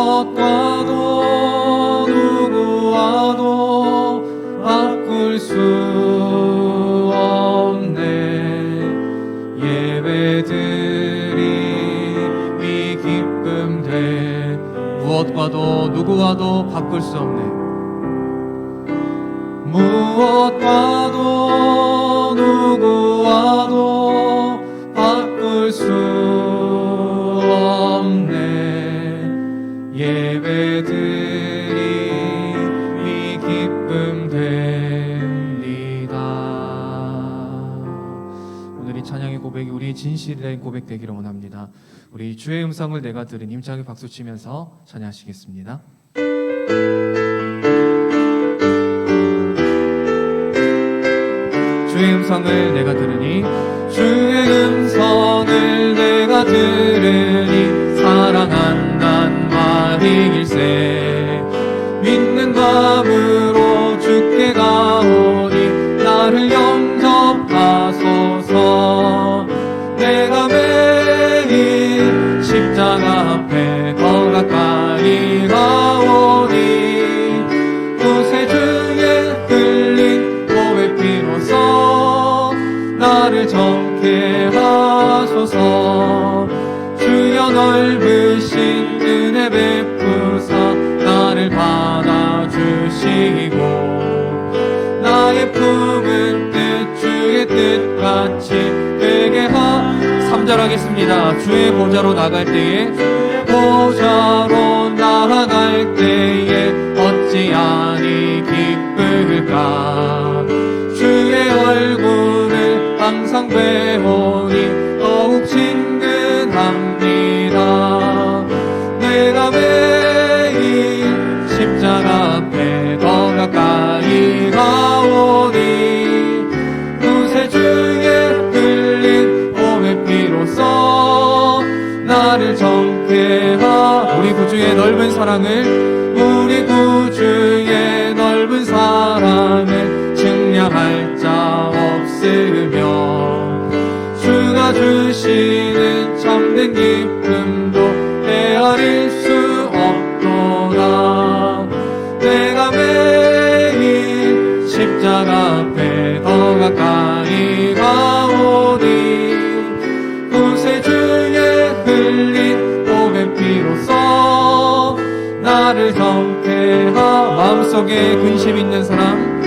무엇과도 누구와도 바꿀 수 없네. 예배드림이 기쁨 돼. 무엇과도 누구와도 바꿀 수 없네. 무엇과도 누구와도 바꿀 수 없네. 예배드림이 기쁨 됩니다. 오늘 이 찬양의 고백이 우리의 진실된 고백 되기를 원합니다. 우리 주의 음성을 내가 들은 힘차게 박수치면서 찬양하시겠습니다. 주의 음성을 내가 들으니, 주의 음성을 내가 들으니 사랑한단 말이길세. 믿는 마음으로 주께 가오니 나를 영접하소서. 내가 매일 십자가 앞에 더 가까이 가오니 구세주의 흘린 보배 피로써 나를 정케 하소서. 주여 넓으신 은혜 베푸사 나를 받아주시고 나의 품은 뜻 주의 뜻같이 되게 하. 3절 하겠습니다. 주의 보좌로 나갈 때에, 보좌로 나아갈 때에 어찌하니 기쁠까. 주의 얼굴을 항상 배우니 더욱 친근합니다. 내가 매일 십자가 앞에 더 가까이 가오니 구세주의 흘린 보배 피로써 나를 정케 하. 우리 구주의 넓은 사랑을, 우리 구주의 넓은 사랑을 측량할 자 없으며 주가 주시는 참된 기쁨도 헤아릴 수 없도다. 내가 매일 십자가 앞에 더 가까이 가오니 구세주의 흘린 보배 피로써 나를 정케 하. 마음속에 근심 있는 사람,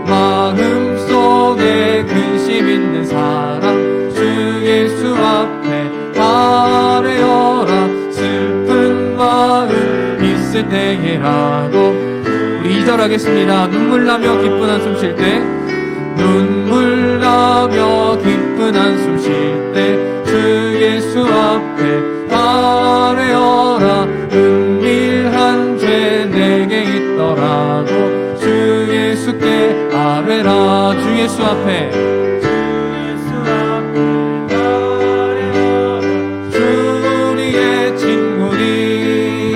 마음속에 근심 있는 사람 주 예수 앞에 아뢰어라. 슬픈 마음 있을 때에라도. 우리 2절 하겠습니다. 눈물 나며 기쁜 한숨 쉴 때, 눈물 나며 기쁜 한숨 쉴 때 주 예수 앞에 아뢰어라. 은밀한 죄 내게 있더라도 주 예수께 아뢰라. 주 예수 앞에, 주 우리의 친구니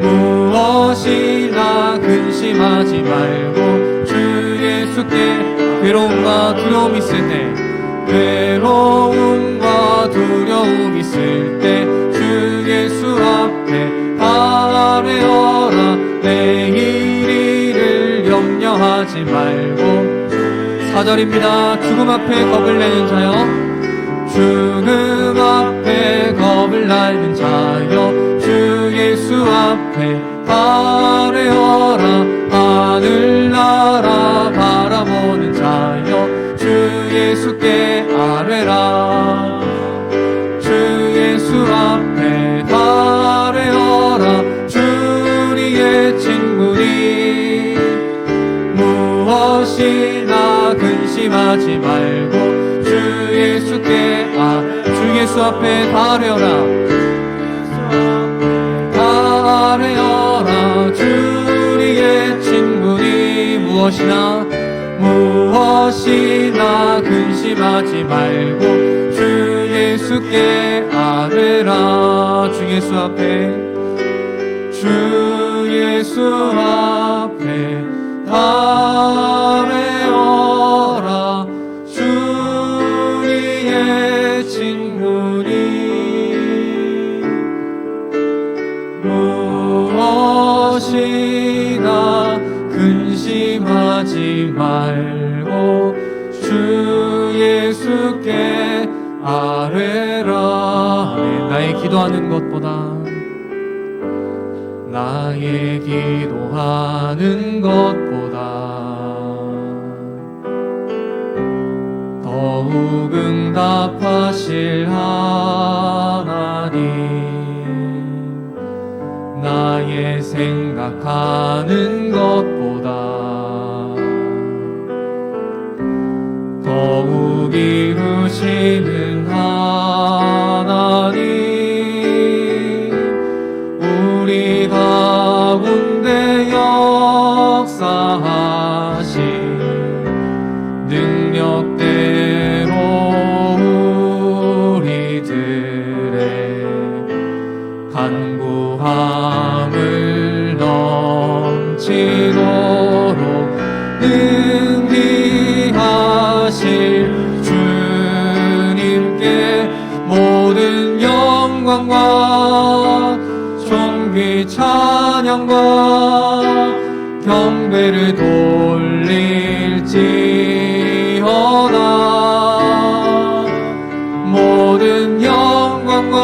무엇이나 근심하지 말고 주 예수께. 괴로움과 두려움 있을 때, 괴로움과 두려움 있을 때 주 예수 앞에 아뢰어라. 내일 일을 염려하지 말고. 4절입니다. 죽음 앞에 겁을 내는 자여, 죽음 앞에 겁을 내는 자여 주 예수 앞에 아뢰어라. 하늘나라 바라보는 자여 주 예수께 아뢰라. 주 예수 앞에 아뢰어라. 주 우리의 친구니 무엇이나 근심하지 말고 주 예수께 주 예수 앞에 아뢰어라. 아뢰어라. 주 우리의 친구니 무엇이나 근심하지 말고 주 예수께 아뢰라. 주 예수 앞에, 주 예수 앞에 아뢰어라. 주 우리의 친구니 무엇이나 근심하지 말고 주 예수께 아뢰라. 나의 기도하는 것보다 더욱 응답하실 하나님, 나의 생각하는 것보다 더욱 이루시는 하나님, 우리 가운데 역사하신 능력대로 우리들의 간구함을 넘치도록 능히 하실 주님께 모든 영광과 존귀 찬양과 경배를 돌릴지어다. 모든 영광과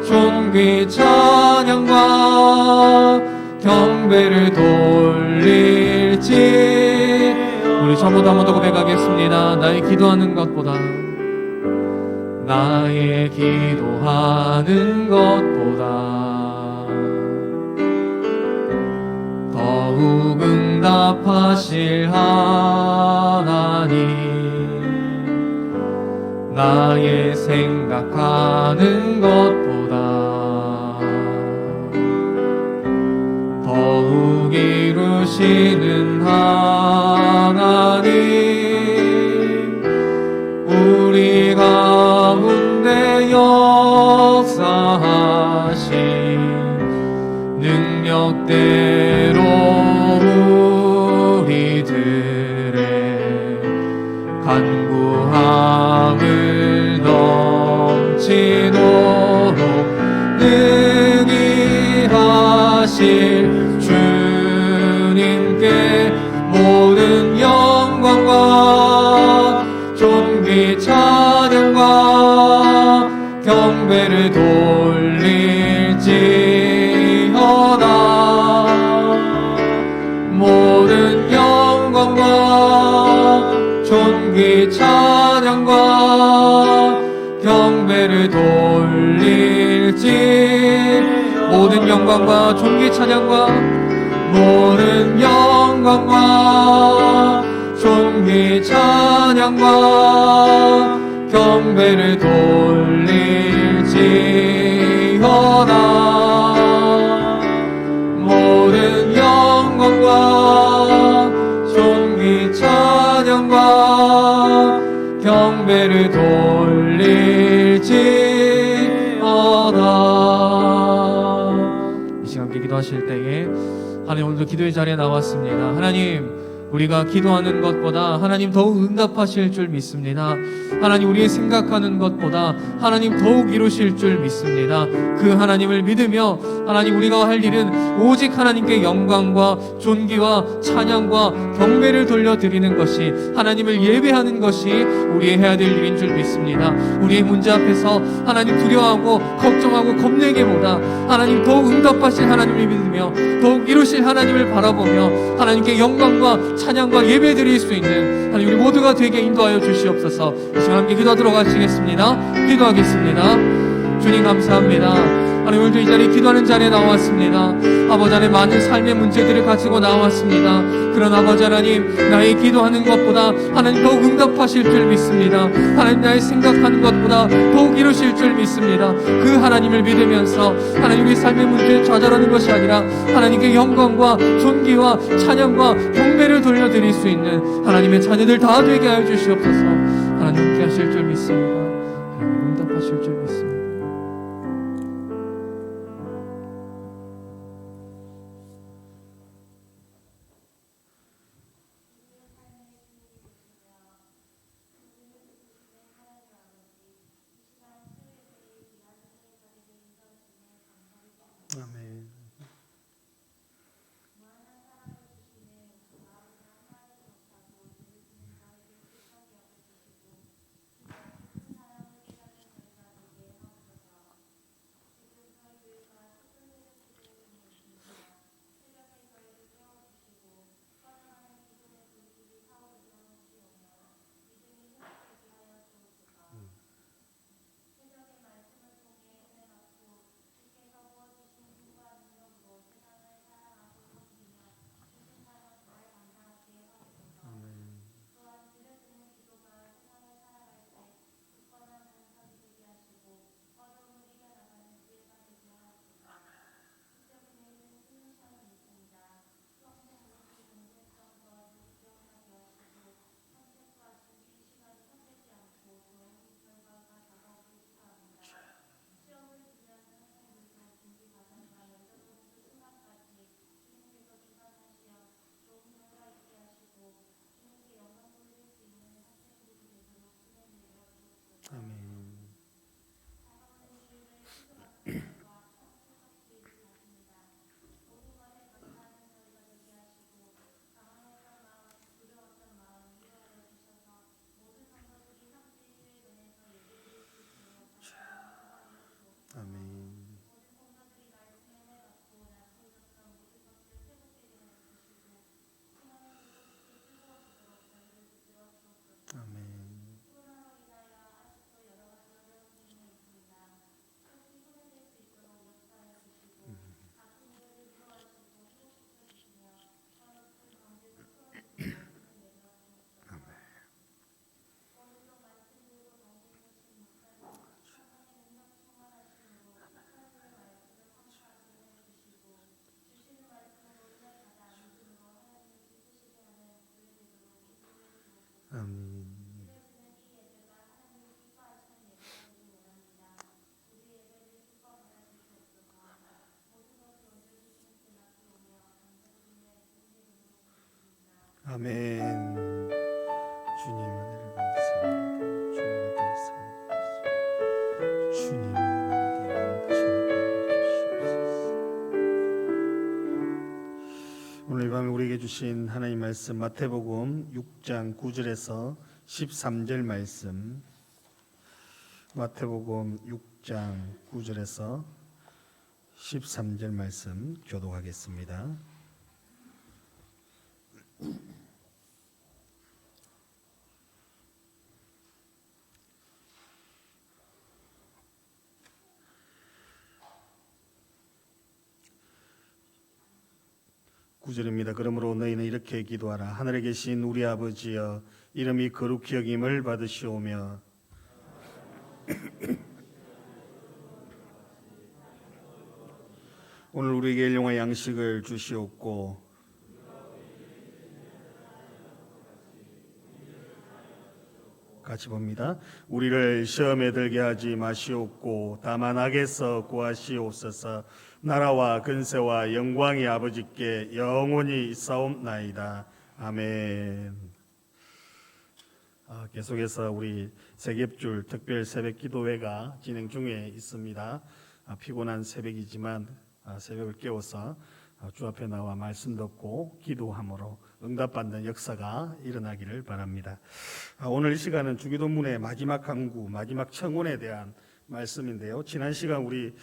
존귀 찬양과 경배를 돌릴지. 우리 전부 다 한 번 더 고백하겠습니다. 나의 기도하는 것보다 더욱 응답하실 하나님, 나의 생각하는 것보다 더욱 이루시는 하나님, 우리 가운데 역사하신 능력대로 우리들의 간구함을 넘치도록 능히 하실 주님께 모든 영광과 존귀 찬양과 경배를 돌릴지어다. 모든 영광과 존귀 찬양과 경배를 돌릴지. 모든 영광과 존귀 찬양과 모든 영광과 존귀 찬양과 경배를 돌릴지어다. 모든 영광과 존귀 찬양과 경배를 돌릴지어다. 이 시간 함께 기도하실 때에 하나님, 오늘도 기도의 자리에 나왔습니다. 하나님, 우리가 기도하는 것보다 하나님 더욱 응답하실 줄 믿습니다. 하나님, 우리의 생각하는 것보다 하나님 더욱 이루실 줄 믿습니다. 그 하나님을 믿으며 하나님, 우리가 할 일은 오직 하나님께 영광과 존귀와 찬양과 경배를 돌려드리는 것이, 하나님을 예배하는 것이 우리의 해야 될 일인 줄 믿습니다. 우리의 문제 앞에서 하나님 두려워하고 걱정하고 겁내기보다 하나님 더욱 응답하실 하나님을 믿으며 더욱 이루실 하나님을 바라보며 하나님께 영광과 찬양과 예배 드릴 수 있는 하나님, 우리 모두가 되게 인도하여 주시옵소서. 이 시간 함께 기도하도록 하시겠습니다. 기도하겠습니다. 주님, 감사합니다. 하나님, 오늘도 이 자리에 기도하는 자리에 나왔습니다. 아버지 하나님, 많은 삶의 문제들을 가지고 나왔습니다. 그런 아버지 하나님, 나의 기도하는 것보다 하나님 더욱 응답하실 줄 믿습니다. 하나님, 나의 생각하는 것보다 더욱 이루실 줄 믿습니다. 그 하나님을 믿으면서 하나님, 우리 삶의 문제에 좌절하는 것이 아니라 하나님께 영광과 존귀와 찬양과 경배를 돌려드릴 수 있는 하나님의 자녀들 다 되게 하여 주시옵소서. 하나님, 함께 하실 줄 믿습니다. 하나님, 응답하실 줄 믿습니다. 아멘. 아멘. 아멘. 아멘. 주님 은혜를 받습니다. 주님 은혜를 주시옵소서. 오늘 이 밤에 우리에게 주신 하나님 말씀 마태복음 6장 9절에서 13절 말씀, 마태복음 6장 9절에서 13절 말씀 교독하겠습니다. 구절입니다. 그러므로 너희는 이렇게 기도하라. 하늘에 계신 우리 아버지여, 이름이 거룩히 여김을 받으시오며 오늘 우리에게 일용할 양식을 주시옵고 같이 봅니다. 우리를 시험에 들게 하지 마시옵고 다만 악에서 구하시옵소서. 나라와 근세와 영광이 아버지께 영원히 있사옵나이다. 아멘. 계속해서 우리 세겹줄 특별 새벽 기도회가 진행 중에 있습니다. 피곤한 새벽이지만 새벽을 깨워서 주 앞에 나와 말씀 듣고 기도함으로 응답받는 역사가 일어나기를 바랍니다. 오늘 이 시간은 주기도문의 마지막 강구, 마지막 청혼에 대한 말씀인데요. 지난 시간 우리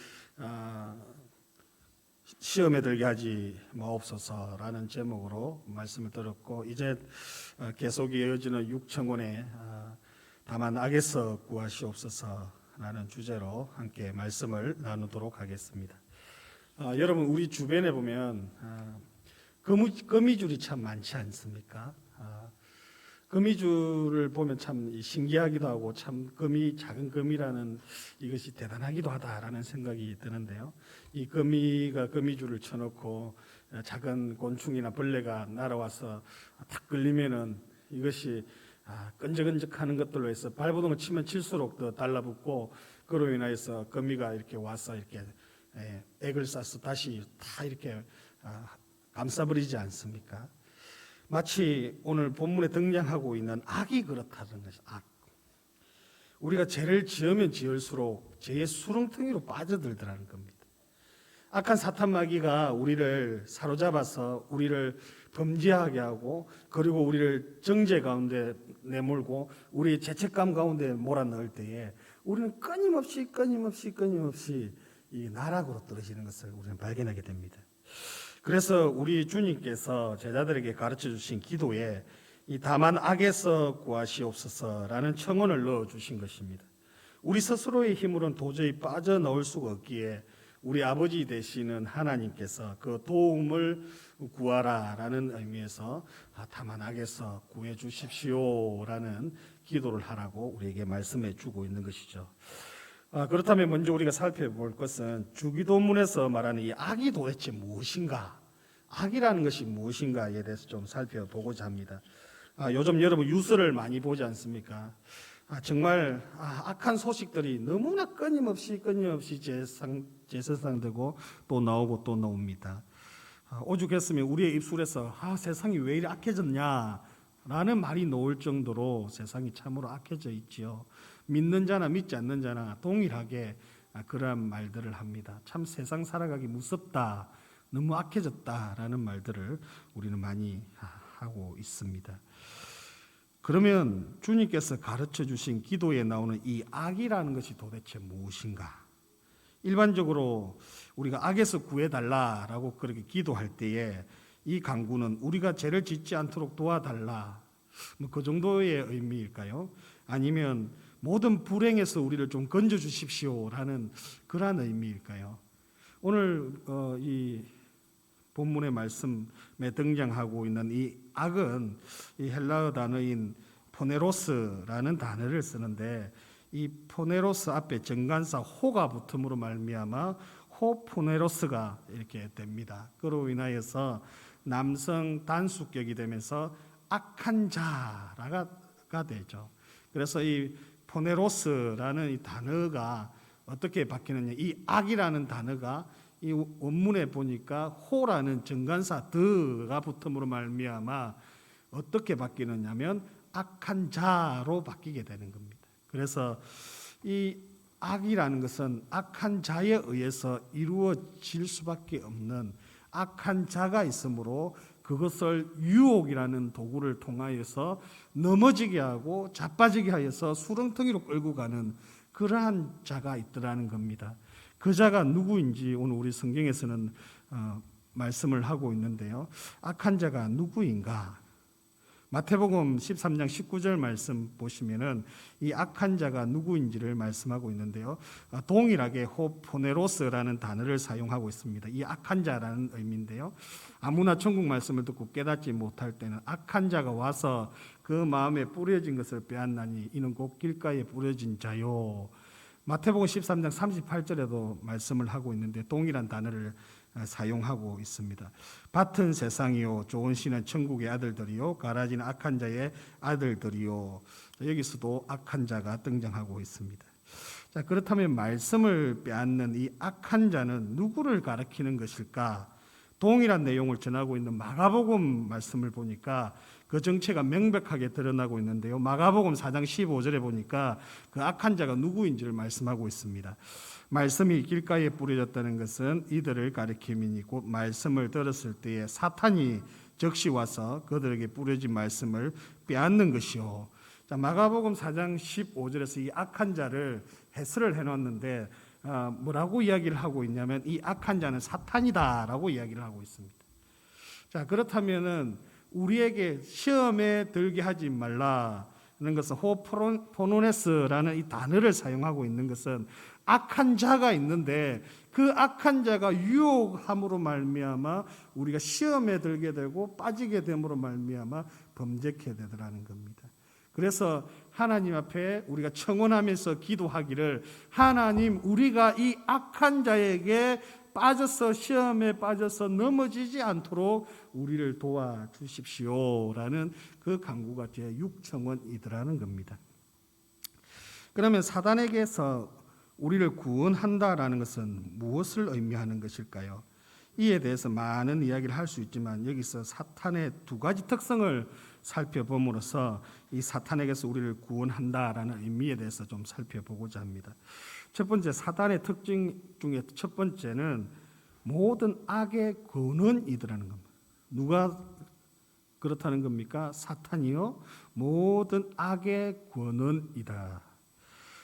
시험에 들게 하지 마옵소서라는 제목으로 말씀을 들었고, 이제 계속 이어지는 육청혼에 다만 악에서 구하시옵소서라는 주제로 함께 말씀을 나누도록 하겠습니다. 여러분, 우리 주변에 보면 거미줄이 참 많지 않습니까? 거미줄을 보면 참 신기하기도 하고 참 작은 거미라는 이것이 대단하기도 하다라는 생각이 드는데요. 이 거미가 거미줄을 쳐놓고 작은 곤충이나 벌레가 날아와서 탁 걸리면은 이것이 끈적끈적하는 것들로 해서 발버둥을 치면 칠수록 더 달라붙고, 그로 인해서 거미가 이렇게 와서 이렇게 액을 싸서 다시 다 이렇게 감싸버리지 않습니까? 마치 오늘 본문에 등장하고 있는 악이 그렇다는 것이 악. 우리가 죄를 지으면 지을수록 죄의 수렁텅이로 빠져들더라는 겁니다. 악한 사탄 마귀가 우리를 사로잡아서 우리를 범죄하게 하고, 그리고 우리를 정죄 가운데 내몰고 우리의 죄책감 가운데 몰아넣을 때에 우리는 끊임없이 이 나락으로 떨어지는 것을 우리는 발견하게 됩니다. 그래서 우리 주님께서 제자들에게 가르쳐 주신 기도에 이 다만 악에서 구하시옵소서라는 청원을 넣어 주신 것입니다. 우리 스스로의 힘으로는 도저히 빠져나올 수가 없기에 우리 아버지 되시는 하나님께서 그 도움을 구하라라는 의미에서 다만 악에서 구해 주십시오라는 기도를 하라고 우리에게 말씀해 주고 있는 것이죠. 그렇다면 먼저 우리가 살펴볼 것은 주기도문에서 말하는 이 악이 도대체 무엇인가, 악이라는 것이 무엇인가에 대해서 좀 살펴보고자 합니다. 요즘 여러분 뉴스를 많이 보지 않습니까? 정말 악한 소식들이 너무나 끊임없이 재생산되고 또 나오고 또 나옵니다. 오죽했으면 우리의 입술에서 세상이 왜 이리 악해졌냐 라는 말이 나올 정도로 세상이 참으로 악해져 있지요. 믿는 자나 믿지 않는 자나 동일하게 그러한 말들을 합니다. 참 세상 살아가기 무섭다, 너무 악해졌다라는 말들을 우리는 많이 하고 있습니다. 그러면 주님께서 가르쳐 주신 기도에 나오는 이 악이라는 것이 도대체 무엇인가? 일반적으로 우리가 악에서 구해달라라고 그렇게 기도할 때에 이 간구는 우리가 죄를 짓지 않도록 도와달라, 뭐 그 정도의 의미일까요? 아니면 모든 불행에서 우리를 좀 건져 주십시오라는 그러한 의미일까요? 오늘 이 본문의 말씀에 등장하고 있는 이 악은 이 헬라어 단어인 포네로스라는 단어를 쓰는데, 이 포네로스 앞에 정관사 호가 붙음으로 말미암아 호포네로스가 이렇게 됩니다. 그로 인하여서 남성 단수격이 되면서 악한 자가 되죠. 그래서 이 포네로스라는 이 단어가 어떻게 바뀌느냐, 이 악이라는 단어가 이 원문에 보니까 호라는 정관사 드가 붙음으로 말미암아 어떻게 바뀌느냐면 악한 자로 바뀌게 되는 겁니다. 그래서 이 악이라는 것은 악한 자에 의해서 이루어질 수밖에 없는 악한 자가 있으므로 그것을 유혹이라는 도구를 통하여서 넘어지게 하고 자빠지게 하여서 수렁텅이로 끌고 가는 그러한 자가 있더라는 겁니다. 그 자가 누구인지 오늘 우리 성경에서는 말씀을 하고 있는데요. 악한 자가 누구인가? 마태복음 13장 19절 말씀 보시면은 이 악한 자가 누구인지를 말씀하고 있는데요. 동일하게 호포네로스라는 단어를 사용하고 있습니다. 이 악한 자라는 의미인데요. 아무나 천국 말씀을 듣고 깨닫지 못할 때는 악한 자가 와서 그 마음에 뿌려진 것을 빼앗나니 이는 곧 길가에 뿌려진 자요. 마태복음 13장 38절에도 말씀을 하고 있는데 동일한 단어를 사용하고 있습니다. 밭은 세상이요, 좋은 씨는 천국의 아들들이요, 가라지는 악한 자의 아들들이요. 여기서도 악한 자가 등장하고 있습니다. 자, 그렇다면 말씀을 빼앗는 이 악한 자는 누구를 가리키는 것일까? 동일한 내용을 전하고 있는 마가복음 말씀을 보니까 그 정체가 명백하게 드러나고 있는데요. 마가복음 4장 15절에 보니까 그 악한 자가 누구인지를 말씀하고 있습니다. 말씀이 길가에 뿌려졌다는 것은 이들을 가리킴이니 곧 말씀을 들었을 때에 사탄이 즉시 와서 그들에게 뿌려진 말씀을 빼앗는 것이요. 자, 마가복음 4장 15절에서 이 악한 자를 해설을 해놨는데 뭐라고 이야기를 하고 있냐면 이 악한 자는 사탄이다라고 이야기를 하고 있습니다. 자, 그렇다면은 우리에게 시험에 들게 하지 말라는 것은 호포노네스라는 이 단어를 사용하고 있는 것은 악한 자가 있는데 그 악한 자가 유혹함으로 말미암아 우리가 시험에 들게 되고 빠지게 됨으로 말미암아 범죄케 되더라는 겁니다. 그래서 하나님 앞에 우리가 청원하면서 기도하기를, 하나님, 우리가 이 악한 자에게 빠져서 시험에 빠져서 넘어지지 않도록 우리를 도와주십시오라는 그 간구가 제 6청원이더라는 겁니다. 그러면 사단에게서 우리를 구원한다라는 것은 무엇을 의미하는 것일까요? 이에 대해서 많은 이야기를 할 수 있지만 여기서 사탄의 두 가지 특성을 살펴봄으로써 이 사탄에게서 우리를 구원한다라는 의미에 대해서 좀 살펴보고자 합니다. 첫 번째, 사단의 특징 중에 첫 번째는 모든 악의 근원이더라는 겁니다. 누가 그렇다는 겁니까? 사탄이요, 모든 악의 근원이다.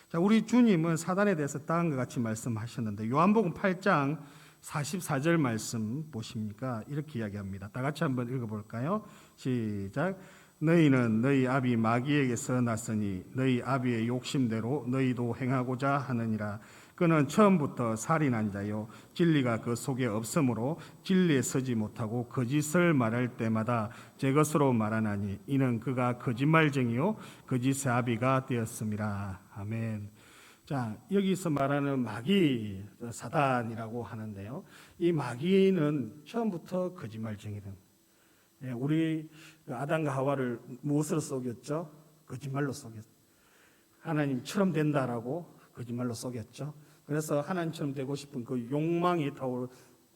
자, 우리 주님은 사단에 대해서 다음과 같이 말씀하셨는데 요한복음 8장 44절 말씀 보십니까? 이렇게 이야기합니다. 다 같이 한번 읽어볼까요? 시작. 너희는 너희 아비 마귀에게서 났으니 너희 아비의 욕심대로 너희도 행하고자 하느니라. 그는 처음부터 살인한 자요, 진리가 그 속에 없으므로 진리에 서지 못하고 거짓을 말할 때마다 제 것으로 말하나니 이는 그가 거짓말쟁이요 거짓의 아비가 되었음이라. 아멘. 자, 여기서 말하는 마귀, 사단이라고 하는데요. 이 마귀는 처음부터 거짓말쟁이든, 우리 아담과 하와를 무엇으로 속였죠? 거짓말로 속였죠. 하나님처럼 된다라고 거짓말로 속였죠. 그래서 하나님처럼 되고 싶은 그 욕망이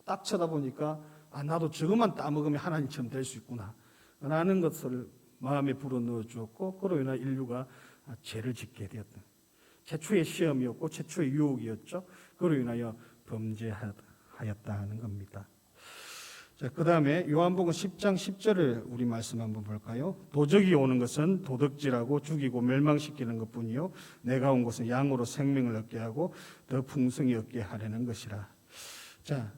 딱 쳐다보니까 나도 저것만 따먹으면 하나님처럼 될 수 있구나 라는 것을 마음에 불어넣어 주었고, 그로 인해 인류가 죄를 짓게 되었다. 최초의 시험이었고 최초의 유혹이었죠. 그로 인하여 범죄하였다는 겁니다. 자, 그다음에 요한복음 10장 10절을 우리 말씀 한번 볼까요? 도적이 오는 것은 도둑질하고 죽이고 멸망시키는 것뿐이요 내가 온 것은 양으로 생명을 얻게 하고 더 풍성히 얻게 하려는 것이라. 자,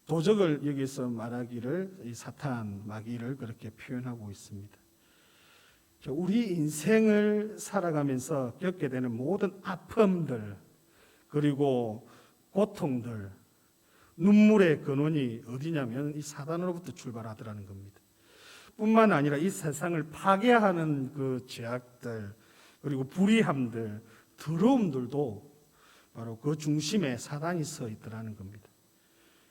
도적을 여기서 말하기를 이 사탄 마귀를 그렇게 표현하고 있습니다. 자, 우리 인생을 살아가면서 겪게 되는 모든 아픔들 그리고 고통들 눈물의 근원이 어디냐면 이 사단으로부터 출발하더라는 겁니다. 뿐만 아니라 이 세상을 파괴하는 그 죄악들 그리고 불의함들 더러움들도 바로 그 중심에 사단이 서 있더라는 겁니다.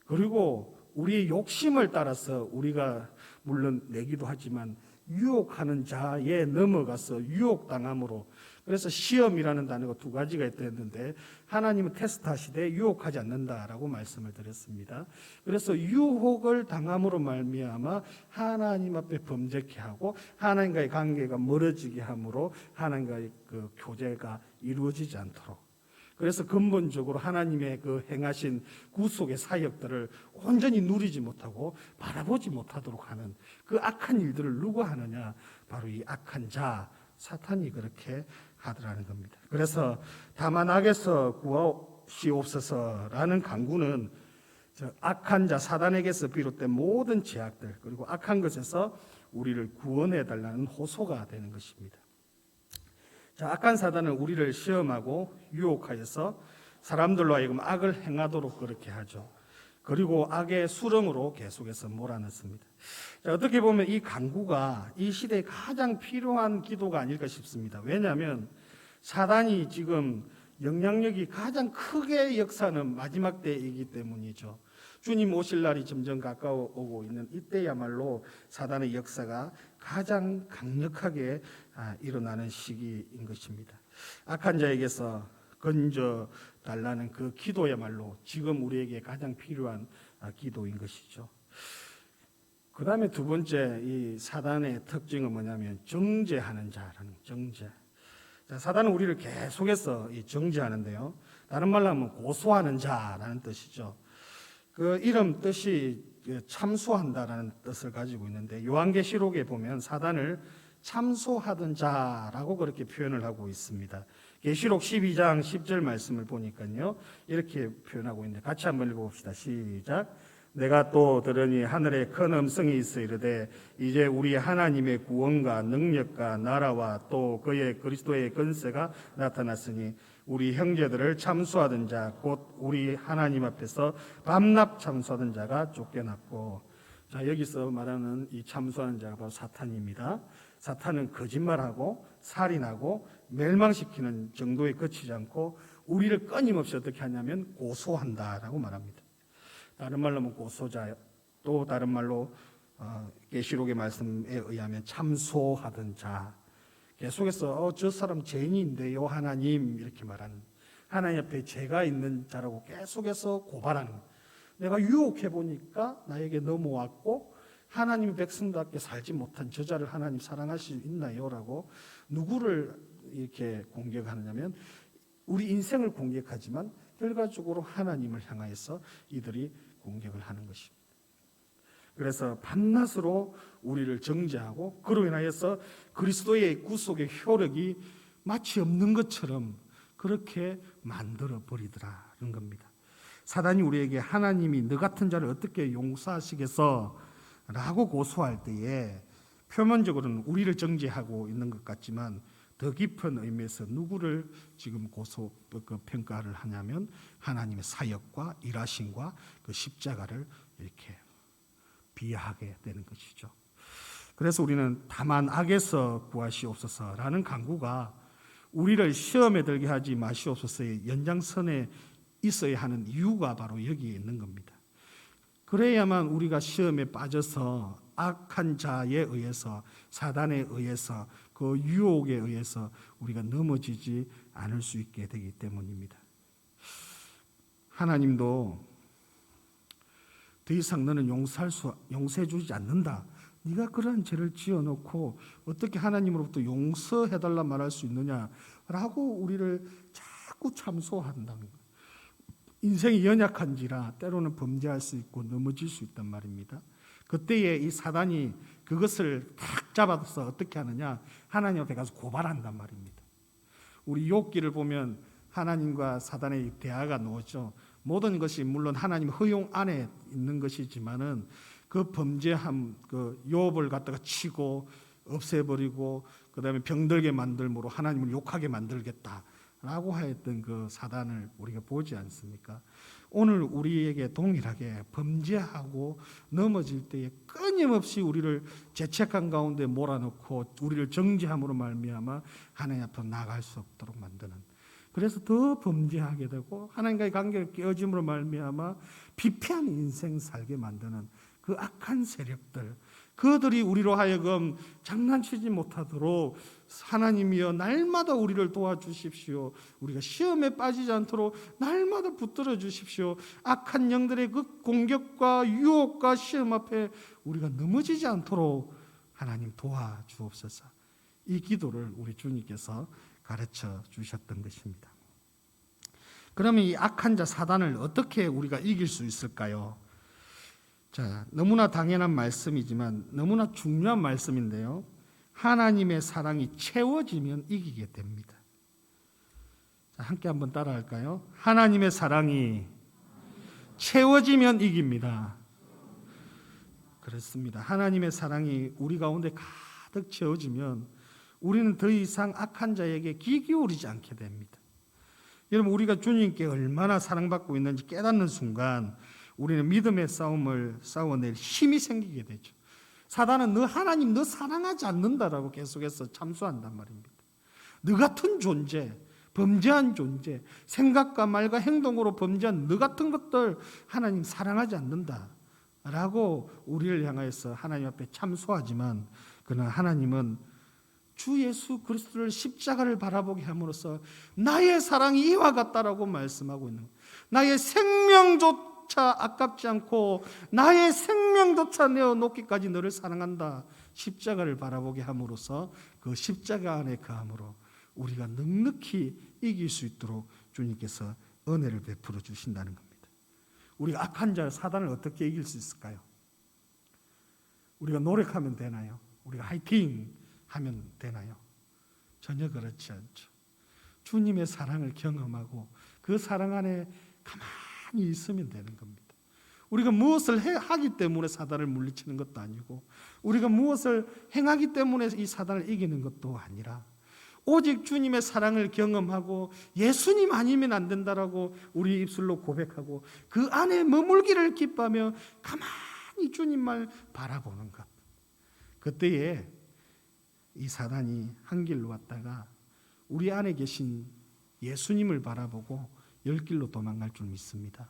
그리고 우리의 욕심을 따라서 우리가 물론 내기도 하지만 유혹하는 자에 넘어가서 유혹당함으로, 그래서 시험이라는 단어가 두 가지가 있다 했는데 하나님은 테스트하시되 유혹하지 않는다라고 말씀을 드렸습니다. 그래서 유혹을 당함으로 말미암아 하나님 앞에 범죄케 하고 하나님과의 관계가 멀어지게 함으로 하나님과의 그 교제가 이루어지지 않도록, 그래서 근본적으로 하나님의 그 행하신 구속의 사역들을 온전히 누리지 못하고 바라보지 못하도록 하는 그 악한 일들을 누가 하느냐? 바로 이 악한 자 사탄이 그렇게 하더라는 겁니다. 그래서 다만 악에서 구하시옵소서라는 간구는 저 악한 자 사단에게서 비롯된 모든 죄악들 그리고 악한 것에서 우리를 구원해 달라는 호소가 되는 것입니다. 자, 악한 사단은 우리를 시험하고 유혹하여서 사람들로 하여금 악을 행하도록 그렇게 하죠. 그리고 악의 수렁으로 계속해서 몰아넣습니다. 자, 어떻게 보면 이 간구가 이 시대에 가장 필요한 기도가 아닐까 싶습니다. 왜냐하면 사단이 지금 영향력이 가장 크게 역사하는 마지막 때이기 때문이죠. 주님 오실 날이 점점 가까워오고 있는 이때야말로 사단의 역사가 가장 강력하게 일어나는 시기인 것입니다. 악한 자에게서 건져 달라는 그 기도야말로 지금 우리에게 가장 필요한 기도인 것이죠. 그 다음에 두 번째 이 사단의 특징은 뭐냐면 정죄하는 자라는 정죄. 자, 사단은 우리를 계속해서 정죄하는데요. 다른 말로 하면 고소하는 자라는 뜻이죠. 그 이름 뜻이 참소한다라는 뜻을 가지고 있는데 요한계시록에 보면 사단을 참소하던 자라고 그렇게 표현을 하고 있습니다. 계시록 12장 10절 말씀을 보니까요 이렇게 표현하고 있는데 같이 한번 읽어봅시다. 시작. 내가 또 들으니 하늘에 큰 음성이 있어 이르되 이제 우리 하나님의 구원과 능력과 나라와 또 그의 그리스도의 권세가 나타났으니 우리 형제들을 참수하던 자 곧 우리 하나님 앞에서 밤낮 참수하던 자가 쫓겨났고. 자, 여기서 말하는 이 참수하는 자가 바로 사탄입니다. 사탄은 거짓말하고 살인하고 멸망시키는 정도에 그치지 않고 우리를 끊임없이 어떻게 하냐면 고소한다라고 말합니다. 다른 말로 하면 고소자, 또 다른 말로 계시록의 말씀에 의하면 참소하던 자. 계속해서 저 사람 죄인인데요 하나님 이렇게 말하는, 하나님 앞에 죄가 있는 자라고 계속해서 고발하는, 내가 유혹해 보니까 나에게 넘어왔고 하나님의 백성답게 살지 못한 저자를 하나님 사랑할 수 있나요? 라고 누구를 이렇게 공격하느냐면 우리 인생을 공격하지만 결과적으로 하나님을 향하여서 이들이 공격을 하는 것입니다. 그래서 밤낮으로 우리를 정죄하고 그로 인하여서 그리스도의 구속의 효력이 마치 없는 것처럼 그렇게 만들어 버리더라는 겁니다. 사단이 우리에게 하나님이 너 같은 자를 어떻게 용서하시겠어? 라고 고소할 때에 표면적으로는 우리를 정죄하고 있는 것 같지만 더 깊은 의미에서 누구를 지금 평가를 하냐면 하나님의 사역과 일하심과 그 십자가를 이렇게 비하하게 되는 것이죠. 그래서 우리는 다만 악에서 구하시옵소서라는 간구가 우리를 시험에 들게 하지 마시옵소서의 연장선에 있어야 하는 이유가 바로 여기에 있는 겁니다. 그래야만 우리가 시험에 빠져서 악한 자에 의해서 사단에 의해서 그 유혹에 의해서 우리가 넘어지지 않을 수 있게 되기 때문입니다. 하나님도 더 이상 너는 용서해 주지 않는다. 네가 그러한 죄를 지어놓고 어떻게 하나님으로부터 용서해달라 말할 수 있느냐라고 우리를 자꾸 참소한다는 거예요. 인생이 연약한지라 때로는 범죄할 수 있고 넘어질 수 있단 말입니다. 그때에 이 사단이 그것을 탁 잡아서 어떻게 하느냐, 하나님 앞에 가서 고발한단 말입니다. 우리 욥기를 보면 하나님과 사단의 대화가 나오죠. 모든 것이 물론 하나님 허용 안에 있는 것이지만은 그 범죄함, 그 욥을 갖다가 치고 없애버리고 그다음에 병들게 만들므로 하나님을 욕하게 만들겠다라고 하였던 그 사단을 우리가 보지 않습니까? 오늘 우리에게 동일하게 범죄하고 넘어질 때에 끊임없이 우리를 죄책감 가운데 몰아넣고 우리를 정죄함으로 말미암아 하나님 앞으로 나갈 수 없도록 만드는, 그래서 더 범죄하게 되고 하나님과의 관계를 깨어짐으로 말미암아 피폐한 인생 살게 만드는 그 악한 세력들, 그들이 우리로 하여금 장난치지 못하도록 하나님이여 날마다 우리를 도와주십시오. 우리가 시험에 빠지지 않도록 날마다 붙들어 주십시오. 악한 영들의 그 공격과 유혹과 시험 앞에 우리가 넘어지지 않도록 하나님 도와주옵소서. 이 기도를 우리 주님께서 가르쳐 주셨던 것입니다. 그러면 이 악한 자 사단을 어떻게 우리가 이길 수 있을까요? 자, 너무나 당연한 말씀이지만 너무나 중요한 말씀인데요. 하나님의 사랑이 채워지면 이기게 됩니다. 자, 함께 한번 따라할까요? 하나님의 사랑이 채워지면 이깁니다. 그렇습니다. 하나님의 사랑이 우리 가운데 가득 채워지면 우리는 더 이상 악한 자에게 귀 기울이지 않게 됩니다. 여러분, 우리가 주님께 얼마나 사랑받고 있는지 깨닫는 순간 우리는 믿음의 싸움을 싸워낼 힘이 생기게 되죠. 사단은 너 하나님 너 사랑하지 않는다라고 계속해서 참수한단 말입니다. 너 같은 존재, 범죄한 존재, 생각과 말과 행동으로 범죄한 너 같은 것들 하나님 사랑하지 않는다라고 우리를 향하여서 하나님 앞에 참수하지만, 그러나 하나님은 주 예수 그리스도를 십자가를 바라보게 함으로써 나의 사랑이 이와 같다라고 말씀하고 있는 거예요. 나의 생명조차 아깝지 않고 나의 생명조차 내어놓기까지 너를 사랑한다. 십자가를 바라보게 함으로써 그 십자가 안에 거함으로 우리가 넉넉히 이길 수 있도록 주님께서 은혜를 베풀어 주신다는 겁니다. 우리가 악한 자 사단을 어떻게 이길 수 있을까요? 우리가 노력하면 되나요? 우리가 화이팅 하면 되나요? 전혀 그렇지 않죠. 주님의 사랑을 경험하고 그 사랑 안에 가만히 있으면 되는 겁니다. 우리가 무엇을 하기 때문에 사단을 물리치는 것도 아니고 우리가 무엇을 행하기 때문에 이 사단을 이기는 것도 아니라 오직 주님의 사랑을 경험하고 예수님 아니면 안 된다라고 우리 입술로 고백하고 그 안에 머물기를 기뻐하며 가만히 주님만 바라보는 것. 그때에 이 사단이 한 길로 왔다가 우리 안에 계신 예수님을 바라보고 열 길로 도망갈 줄 믿습니다.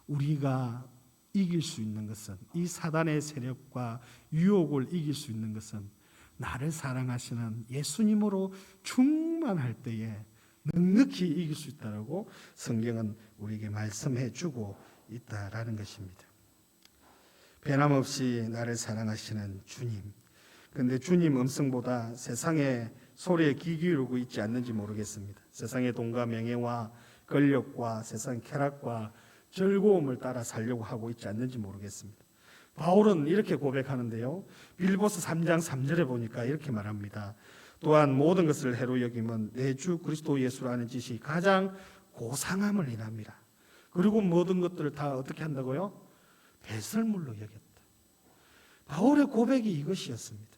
우리가 이길 수 있는 것은, 이 사단의 세력과 유혹을 이길 수 있는 것은 나를 사랑하시는 예수님으로 충만할 때에 넉넉히 이길 수 있다라고 성경은 우리에게 말씀해 주고 있다라는 것입니다. 변함없이 나를 사랑하시는 주님. 그런데 주님 음성보다 세상의 소리에 귀 기울이고 있지 않는지 모르겠습니다. 세상의 돈과 명예와 권력과 세상 쾌락과 즐거움을 따라 살려고 하고 있지 않는지 모르겠습니다. 바울은 이렇게 고백하는데요. 빌보서 3장 3절에 보니까 이렇게 말합니다. 또한 모든 것을 해로 여김은 내 주 그리스도 예수라는 뜻이 가장 고상함을 인함이라. 그리고 모든 것들을 다 어떻게 한다고요? 배설물로 여겼다. 바울의 고백이 이것이었습니다.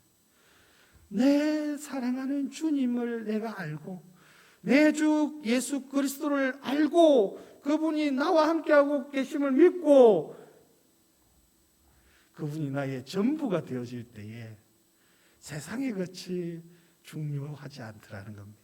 내 사랑하는 주님을 내가 알고 내 주 예수 그리스도를 알고 그분이 나와 함께하고 계심을 믿고 그분이 나의 전부가 되어질 때에 세상의 것이 중요하지 않더라는 겁니다.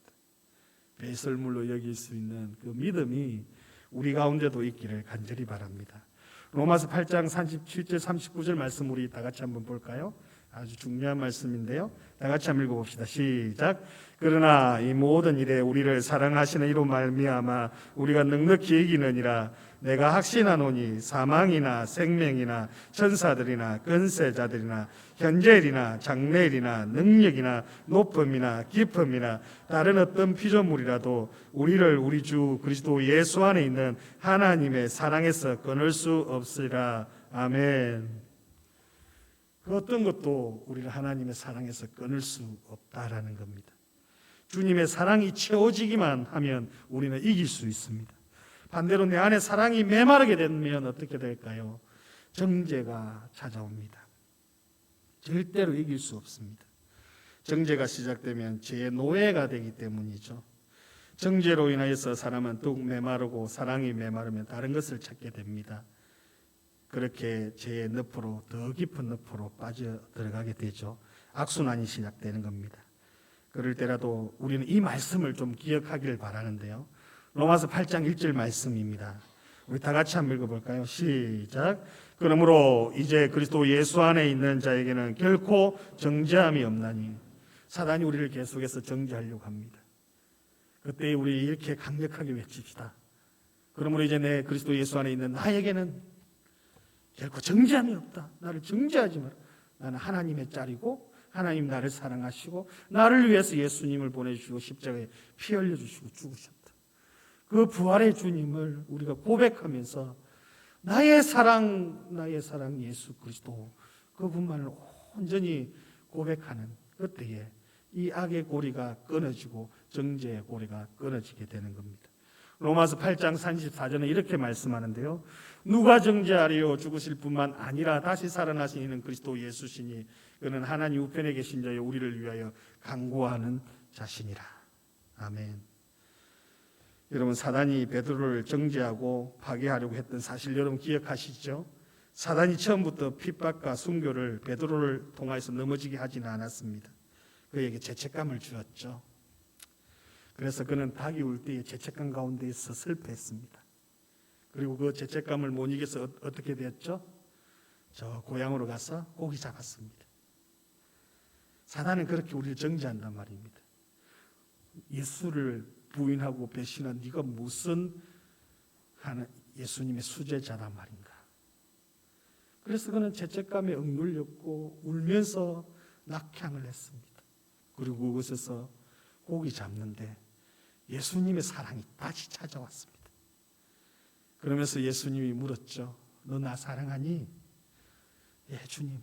배설물로 여길 수 있는 그 믿음이 우리 가운데도 있기를 간절히 바랍니다. 로마서 8장 37절 39절 말씀 우리 다 같이 한번 볼까요? 아주 중요한 말씀인데요. 다 같이 한번 읽어봅시다. 시작. 그러나 이 모든 일에 우리를 사랑하시는 이로 말미암아 우리가 넉넉히 이기느니라. 내가 확신하노니 사망이나 생명이나 천사들이나 권세자들이나 현재일이나 장래일이나 능력이나 높음이나 깊음이나 다른 어떤 피조물이라도 우리를 우리 주 그리스도 예수 안에 있는 하나님의 사랑에서 끊을 수 없으리라. 아멘. 그 어떤 것도 우리를 하나님의 사랑에서 끊을 수 없다라는 겁니다. 주님의 사랑이 채워지기만 하면 우리는 이길 수 있습니다. 반대로 내 안에 사랑이 메마르게 되면 어떻게 될까요? 정죄가 찾아옵니다. 절대로 이길 수 없습니다. 정죄가 시작되면 죄의 노예가 되기 때문이죠. 정죄로 인하여서 사람은 더욱 메마르고 사랑이 메마르면 다른 것을 찾게 됩니다. 그렇게 죄의 늪으로 더 깊은 늪으로 빠져 들어가게 되죠. 악순환이 시작되는 겁니다. 그럴 때라도 우리는 이 말씀을 좀 기억하기를 바라는데요. 로마서 8장 1절 말씀입니다. 우리 다 같이 한번 읽어볼까요? 시작. 그러므로 이제 그리스도 예수 안에 있는 자에게는 결코 정죄함이 없나니. 사단이 우리를 계속해서 정죄하려고 합니다. 그때 우리 이렇게 강력하게 외칩시다. 그러므로 이제 내 그리스도 예수 안에 있는 나에게는 결코 정죄함이 없다. 나를 정죄하지 마라. 나는 하나님의 짤이고 하나님 나를 사랑하시고 나를 위해서 예수님을 보내주시고 십자가에 피 흘려주시고 죽으셨다. 그 부활의 주님을 우리가 고백하면서 나의 사랑 예수 그리스도 그분만을 온전히 고백하는 그때에 이 악의 고리가 끊어지고 정죄의 고리가 끊어지게 되는 겁니다. 로마서 8장 34절에 이렇게 말씀하는데요. 누가 정죄하리요? 죽으실 뿐만 아니라 다시 살아나신 이는 그리스도 예수시니 그는 하나님 우편에 계신 자여 우리를 위하여 간구하는 자신이라. 아멘. 여러분, 사단이 베드로를 정죄하고 파괴하려고 했던 사실 여러분 기억하시죠? 사단이 처음부터 핍박과 순교를 베드로를 통하여서 넘어지게 하지는 않았습니다. 그에게 죄책감을 주었죠. 그래서 그는 닭이 울 때에 죄책감 가운데에서 슬퍼했습니다. 그리고 그 죄책감을 못 이겨서 어떻게 됐죠? 저 고향으로 가서 고기 잡았습니다. 사단은 그렇게 우리를 정죄한단 말입니다. 예수를 부인하고 배신한 네가 무슨 예수님의 수제자란 말인가. 그래서 그는 죄책감에 억눌렸고 울면서 낙향을 했습니다. 그리고 그곳에서 고기 잡는데 예수님의 사랑이 다시 찾아왔습니다. 그러면서 예수님이 물었죠. 너 나 사랑하니? 예, 주님.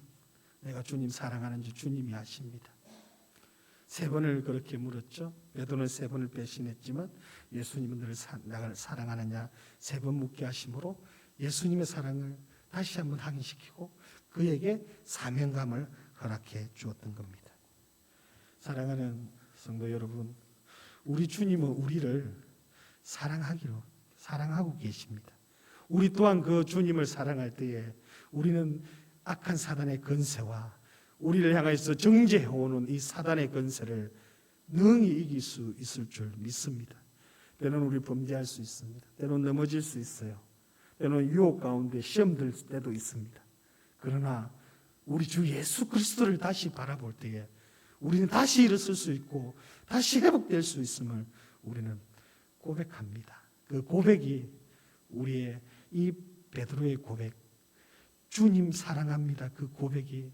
내가 주님 사랑하는지 주님이 아십니다. 3번을 그렇게 물었죠. 베드로는 3번을 배신했지만 예수님은 너를 나를 사랑하느냐 3번 묻게 하심으로 예수님의 사랑을 다시 한번 확인시키고 그에게 사명감을 허락해 주었던 겁니다. 사랑하는 성도 여러분, 우리 주님은 우리를 사랑하고 계십니다. 우리 또한 그 주님을 사랑할 때에 우리는 악한 사단의 권세와 우리를 향해서 정죄해오는 이 사단의 권세를 능히 이길 수 있을 줄 믿습니다. 때로는 우리 범죄할 수 있습니다. 때로는 넘어질 수 있어요. 때로는 유혹 가운데 시험 들 때도 있습니다. 그러나 우리 주 예수 그리스도를 다시 바라볼 때에 우리는 다시 일어설 수 있고 다시 회복될 수 있음을 우리는 고백합니다. 그 고백이 우리의 이 베드로의 고백, 주님 사랑합니다. 그 고백이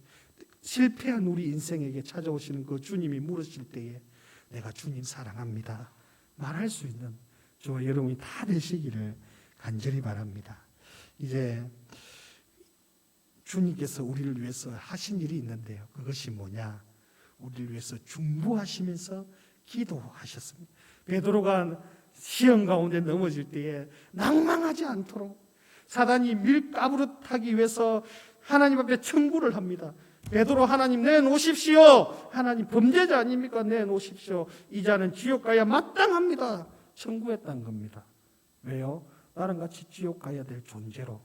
실패한 우리 인생에게 찾아오시는 그 주님이 물으실 때에 내가 주님 사랑합니다 말할 수 있는 저와 여러분이 다 되시기를 간절히 바랍니다. 이제 주님께서 우리를 위해서 하신 일이 있는데요. 그것이 뭐냐? 우리를 위해서 중보하시면서 기도하셨습니다. 베드로가 시험 가운데 넘어질 때에 낭망하지 않도록 사단이 밀가부르타기 위해서 하나님 앞에 청구를 합니다. 베드로, 하나님 내놓으십시오. 하나님 범죄자 아닙니까? 내놓으십시오. 이 자는 지옥 가야 마땅합니다. 청구했다는 겁니다. 왜요? 나랑 같이 지옥 가야 될 존재로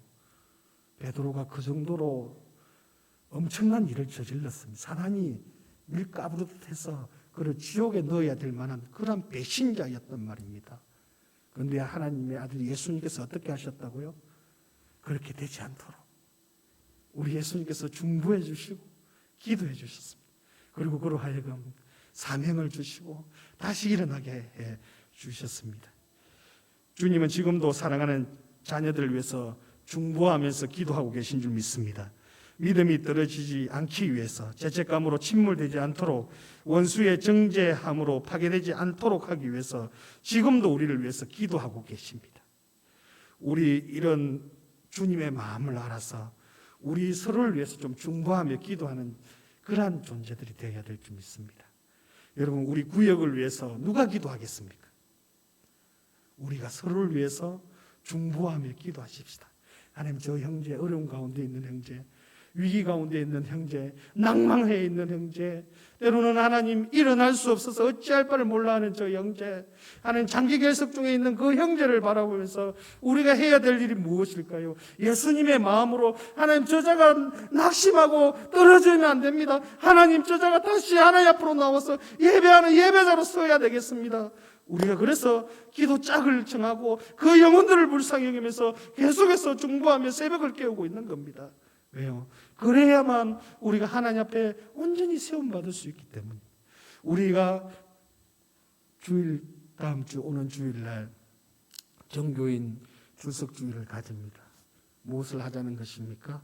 베드로가 그 정도로 엄청난 일을 저질렀습니다. 사단이 밀가부르듯해서 그를 지옥에 넣어야 될 만한 그런 배신자였단 말입니다. 그런데 하나님의 아들 예수님께서 어떻게 하셨다고요? 그렇게 되지 않도록 우리 예수님께서 중보해 주시고 기도해 주셨습니다. 그리고 그로 하여금 사명을 주시고 다시 일어나게 해 주셨습니다. 주님은 지금도 사랑하는 자녀들을 위해서 중보하면서 기도하고 계신 줄 믿습니다. 믿음이 떨어지지 않기 위해서, 죄책감으로 침몰되지 않도록, 원수의 정죄함으로 파괴되지 않도록 하기 위해서 지금도 우리를 위해서 기도하고 계십니다. 우리 이런 주님의 마음을 알아서 우리 서로를 위해서 좀 중보하며 기도하는 그러한 존재들이 되어야 될 줄 믿습니다. 여러분, 우리 구역을 위해서 누가 기도하겠습니까? 우리가 서로를 위해서 중보하며 기도하십시다. 하나님, 저 형제, 어려운 가운데 있는 형제, 위기 가운데 있는 형제, 낭망해 있는 형제, 때로는 하나님 일어날 수 없어서 어찌할 바를 몰라하는 저 형제, 하나님 장기 결석 중에 있는 그 형제를 바라보면서 우리가 해야 될 일이 무엇일까요? 예수님의 마음으로 하나님, 저자가 낙심하고 떨어지면 안 됩니다. 하나님, 저자가 다시 하나님 앞으로 나와서 예배하는 예배자로 서야 되겠습니다. 우리가 그래서 기도 짝을 정하고 그 영혼들을 불쌍히 여기면서 계속해서 중보하며 새벽을 깨우고 있는 겁니다. 왜요? 그래야만 우리가 하나님 앞에 온전히 세움받을 수 있기 때문에. 우리가 다음 주 오는 주일날 정교인 출석주일을 가집니다. 무엇을 하자는 것입니까?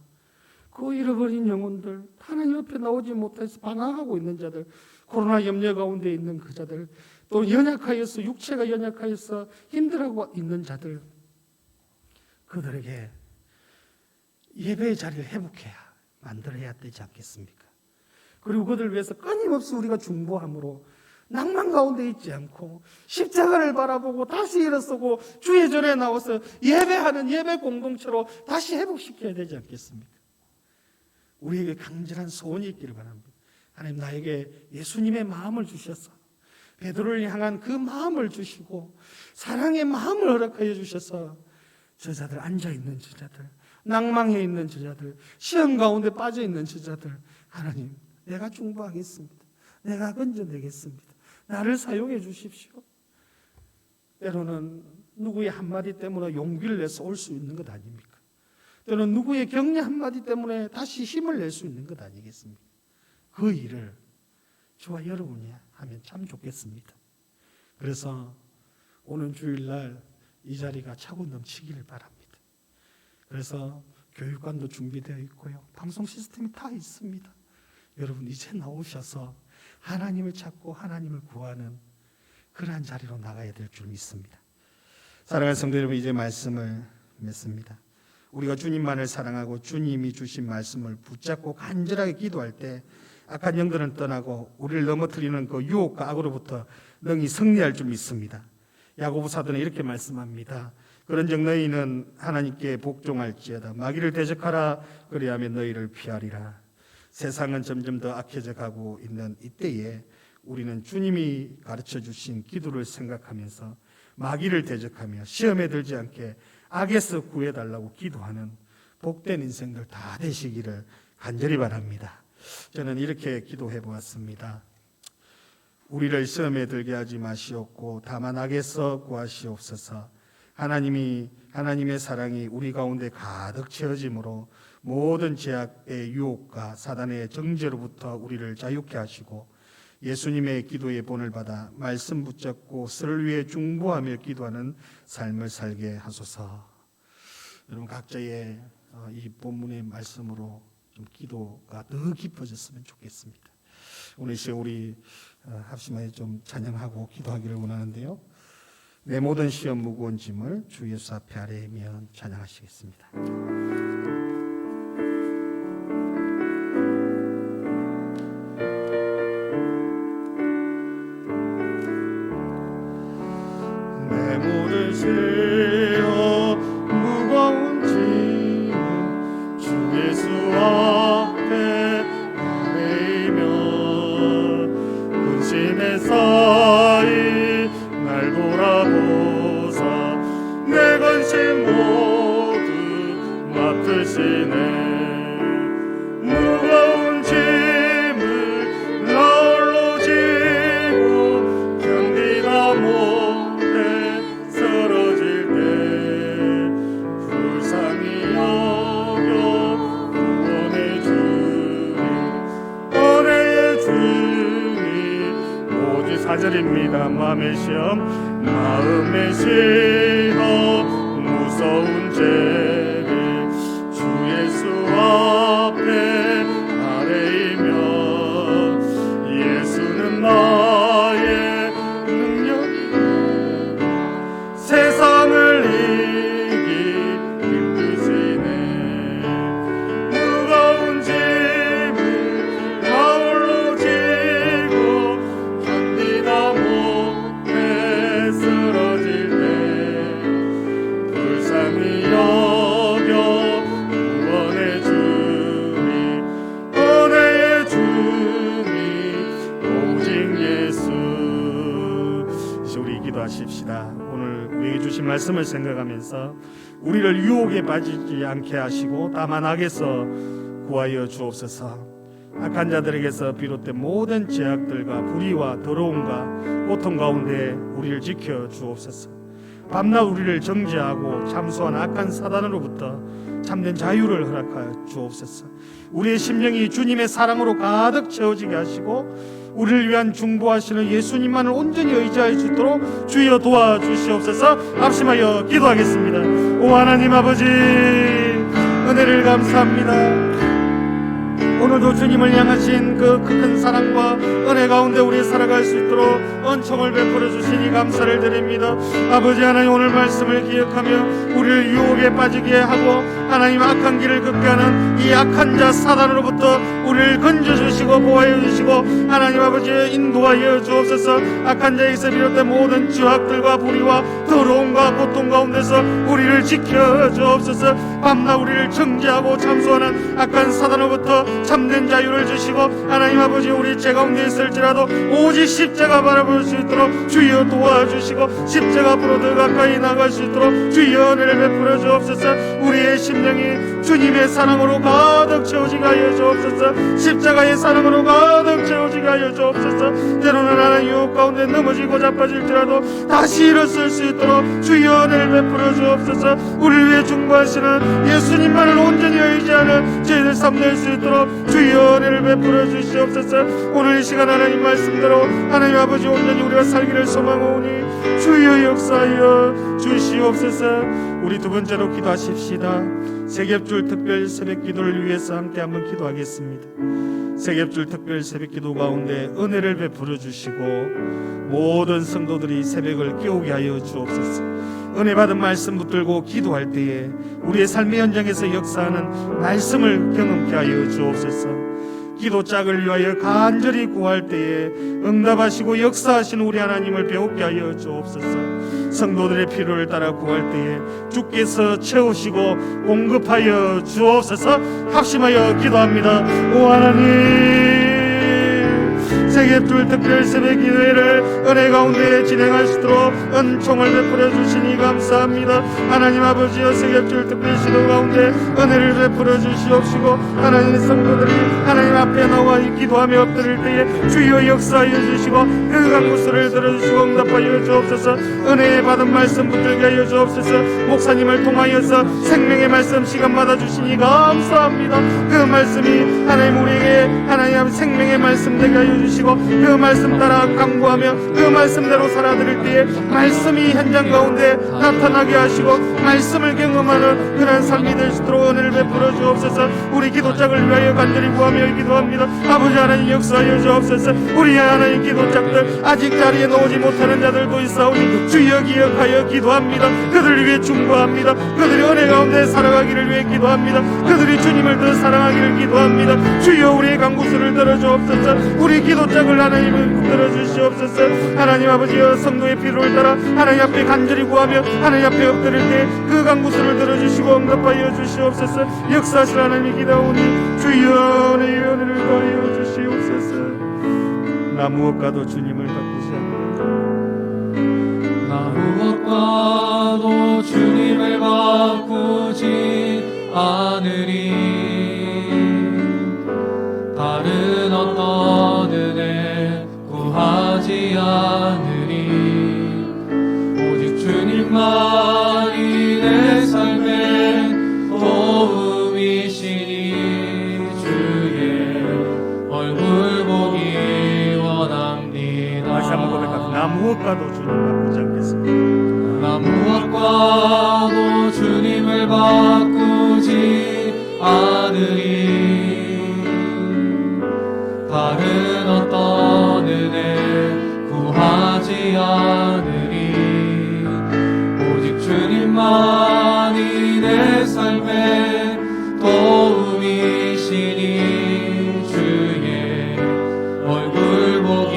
그 잃어버린 영혼들, 하나님 앞에 나오지 못해서 방황하고 있는 자들, 코로나 염려 가운데 있는 그 자들, 또 연약하여서, 육체가 연약하여서 힘들어하고 있는 자들, 그들에게 예배의 자리를 회복해야, 만들어야 되지 않겠습니까? 그리고 그들을 위해서 끊임없이 우리가 중보함으로 낭만 가운데 있지 않고 십자가를 바라보고 다시 일어서고 주의 전에 나와서 예배하는 예배 공동체로 다시 회복시켜야 되지 않겠습니까? 우리에게 강렬한 소원이 있기를 바랍니다. 하나님, 나에게 예수님의 마음을 주셔서 베드로를 향한 그 마음을 주시고 사랑의 마음을 허락하여 주셔서 저자들, 앉아있는 저자들, 낭망해 있는 저자들, 시험 가운데 빠져 있는 저자들, 하나님, 내가 중보하겠습니다. 내가 건져내겠습니다. 나를 사용해 주십시오. 때로는 누구의 한마디 때문에 용기를 내서 올 수 있는 것 아닙니까? 때로는 누구의 격려 한마디 때문에 다시 힘을 낼 수 있는 것 아니겠습니까? 그 일을 저와 여러분이 하면 참 좋겠습니다. 그래서 오는 주일날 이 자리가 차고 넘치기를 바랍니다. 그래서 교육관도 준비되어 있고요, 방송 시스템이 다 있습니다. 여러분, 이제 나오셔서 하나님을 찾고 하나님을 구하는 그러한 자리로 나가야 될 줄 믿습니다. 사랑하는 성도 여러분, 이제 말씀을 맺습니다. 우리가 주님만을 사랑하고 주님이 주신 말씀을 붙잡고 간절하게 기도할 때 악한 영들은 떠나고 우리를 넘어뜨리는 그 유혹과 악으로부터 능히 승리할 줄 믿습니다. 야고보 사도는 이렇게 말씀합니다. 그런즉 너희는 하나님께 복종할지어다. 마귀를 대적하라. 그리하면 너희를 피하리라. 세상은 점점 더 악해져 가고 있는 이때에 우리는 주님이 가르쳐 주신 기도를 생각하면서 마귀를 대적하며 시험에 들지 않게 악에서 구해달라고 기도하는 복된 인생들 다 되시기를 간절히 바랍니다. 저는 이렇게 기도해 보았습니다. 우리를 시험에 들게 하지 마시옵고 다만 악에서 구하시옵소서. 하나님의 사랑이 우리 가운데 가득 채워짐으로 모든 죄악의 유혹과 사단의 정죄로부터 우리를 자유케 하시고 예수님의 기도의 본을 받아 말씀 붙잡고 서를 위해 중보하며 기도하는 삶을 살게 하소서. 여러분, 각자의 이 본문의 말씀으로 좀 기도가 더 깊어졌으면 좋겠습니다. 오늘 시간 우리 합심하여 좀 찬양하고 기도하기를 원하는데요. 내 모든 시험 무거운 짐을 주 예수 앞에 아뢰며 찬양하시겠습니다. 내 모든 시험 무거운 짐을 주 예수 앞에 아뢰며 근심의 사이 날 돌아보사 내 근심 모두 맡으시네. 무거운 짐을 나 홀로 지고 견디다 못해 쓰러질 때 불쌍히 여겨 구원해 주니 은혜의 주니. 4절입니다. 마음의 시험 무서운 무서운 죄를 주 예수 앞에 아뢰이며 예수는 나의 능력이네 세상을 이기 힘드시네 무거운 짐을 나홀로 지고 견디다 못해 쓰러질 때 불쌍히 여겨 구원해 주니 은혜의 주니 오직 예수. 이제 우리 기도하십시다. 오늘 우리에게 주신 말씀을 생각하면서 우리를 유혹에 빠지지 않게 하시고 다만 악에서 구하여 주옵소서. 악한 자들에게서 비롯된 모든 죄악들과 불의와 더러움과 고통 가운데 우리를 지켜 주옵소서. 밤낮 우리를 정죄하고 참수한 악한 사단으로부터 참된 자유를 허락하여 주옵소서. 우리의 심령이 주님의 사랑으로 가득 채워지게 하시고 우리를 위한 중보하시는 예수님만을 온전히 의지할 수 있도록 주여 도와주시옵소서. 합심하여 기도하겠습니다. 오 하나님 아버지, 은혜를 감사합니다. 오늘도 주님을 향하신 그 큰 사랑과 은혜 가운데 우리 살아갈 수 있도록 은총을 베풀어 주시니 감사를 드립니다. 아버지 하나님, 오늘 말씀을 기억하며 우리를 유혹에 빠지게 하고 하나님 악한 길을 걷게 하는 이 악한 자 사단으로부터 우리를 건져주시고 보호해 주시고 하나님 아버지 인도하여 주옵소서. 악한 자에서 비롯된 모든 죄악들과 불의와 더러움과 고통 가운데서 우리를 지켜 주옵소서. 밤낮 우리를 정죄하고 참소하는 악한 사단으로부터 참된 자유를 주시고 하나님 아버지 우리 죄 가운데 있을지라도 오직 십자가 바라볼 수 있도록 주여 도와주시고 십자가 앞으로 더 가까이 나갈 수 있도록 주여 은혜를 베풀어 주옵소서. 우리의 심령이 주님의 사랑으로 가득 채워지게 하여 주옵소서. 십자가의 사랑으로 가득 채워지게 하여 주옵소서. 때로는 하나님 유혹 가운데 넘어지고 자빠질지라도 다시 일어설 수 있도록 주여 은혜를 베풀어 주옵소서. 우리를 위해 중보하시는 예수님만을 온전히 의지하는 저희들 삶 될 수 있도록 주여 은혜를 베풀어 주시옵소서. 오늘 이 시간 하나님 말씀대로 하나님 아버지 온전히 우리가 살기를 소망하오니 주여 역사하여 주시옵소서. 우리 두 번째로 기도하십시다. 세겹줄 특별 새벽 기도를 위해서 함께 한번 기도하겠습니다. 세겹줄 특별 새벽 기도 가운데 은혜를 베풀어 주시고 모든 성도들이 새벽을 깨우게 하여 주옵소서. 은혜 받은 말씀 붙들고 기도할 때에 우리의 삶의 현장에서 역사하는 말씀을 경험케 하여 주옵소서. 기도 짝을 위하여 간절히 구할 때에 응답하시고 역사하시는 우리 하나님을 배우게 하여 주옵소서. 성도들의 필요를 따라 구할 때에 주께서 채우시고 공급하여 주옵소서. 합심하여 기도합니다. 오 하나님, 세겹줄 특별 새벽 기도회를 은혜 가운데 진행할 수 있도록 은총을 베풀어 주시니 감사합니다. 하나님 아버지여, 세겹줄 특별 시도 가운데 은혜를 베풀어 주시옵시고 하나님 성도들이 하나님 앞에 나와 기도하며 엎드릴 때에 주여 역사하여 주시고 그 간구소를 들어주시고 응답하여 주옵소서. 은혜에 받은 말씀 붙들게 하여 주옵소서. 목사님을 통하여서 생명의 말씀 시간마다 주시니 감사합니다. 그 말씀이 하나님 우리에게 하나님 생명의 말씀 되게 하여 주시고 그 말씀 따라 강구하며 그 말씀대로 살아드릴 때에 말씀이 현장 가운데 나타나게 하시고 말씀을 경험하는 그런 삶이 될 수 있도록 은혜를 베풀어 주옵소서. 우리 기도짝을 위하여 간절히 구하며 기도합니다. 아버지 하나님 역사하여 주옵소서. 우리 하나님 기도짝들 아직 자리에 놓지 못하는 자들도 있사오니 주여 기억하여 기도합니다. 그들을 위해 중보합니다. 그들이 은혜 가운데 살아가기를 위해 기도합니다. 그들이 주님을 더 사랑하기를 기도합니다. 주여 우리의 간구소를 들어주옵소서. 우리 기도짝을 하나님을 붙들어 주시옵소서. 하나님 아버지여, 성도의 필요를 따라 하나님 앞에 간절히 구하며 하나님 앞에 엎드릴 때 그 간구소를 들어주시고 응답하여 주시옵소서. 역사하실 하나님이 기다오니 주여 은혜를 더하여 주시옵소서. 나 무엇과도 주님을 바꾸지 않는다. 나 무엇과도 주님을 바꾸지 않으리. 다른 어떤 은혜 구하지 않으리. 오직 주님만이 내 삶의 도움이시니 주의 얼굴 보기 원합니다. 다시 한번 고백합니다. 나 무엇과도 주님 바꾸지 않겠습니다. 나 무엇과도 주님 나를 바꾸지 않으리. 다른 어떤 은혜 구하지 않으리. 오직 주님만이 내 삶의 도움이시니 주의 얼굴 보기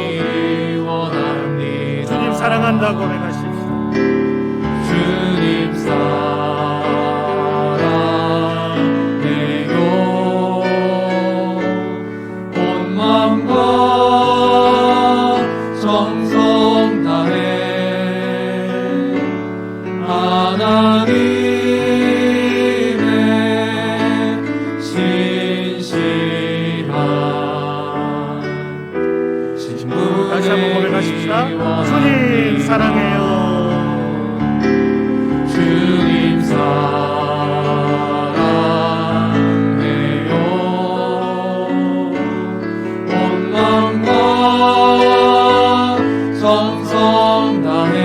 원합니다. 주님 사랑한다 고백하십시오. 주님 사랑해요. 온 마음과 정성 다해 하나님의 신실한 친구 다시 한번 고백하십시다. 주님 사랑해요. 주님 사랑해요. 온 마음과 정성 다해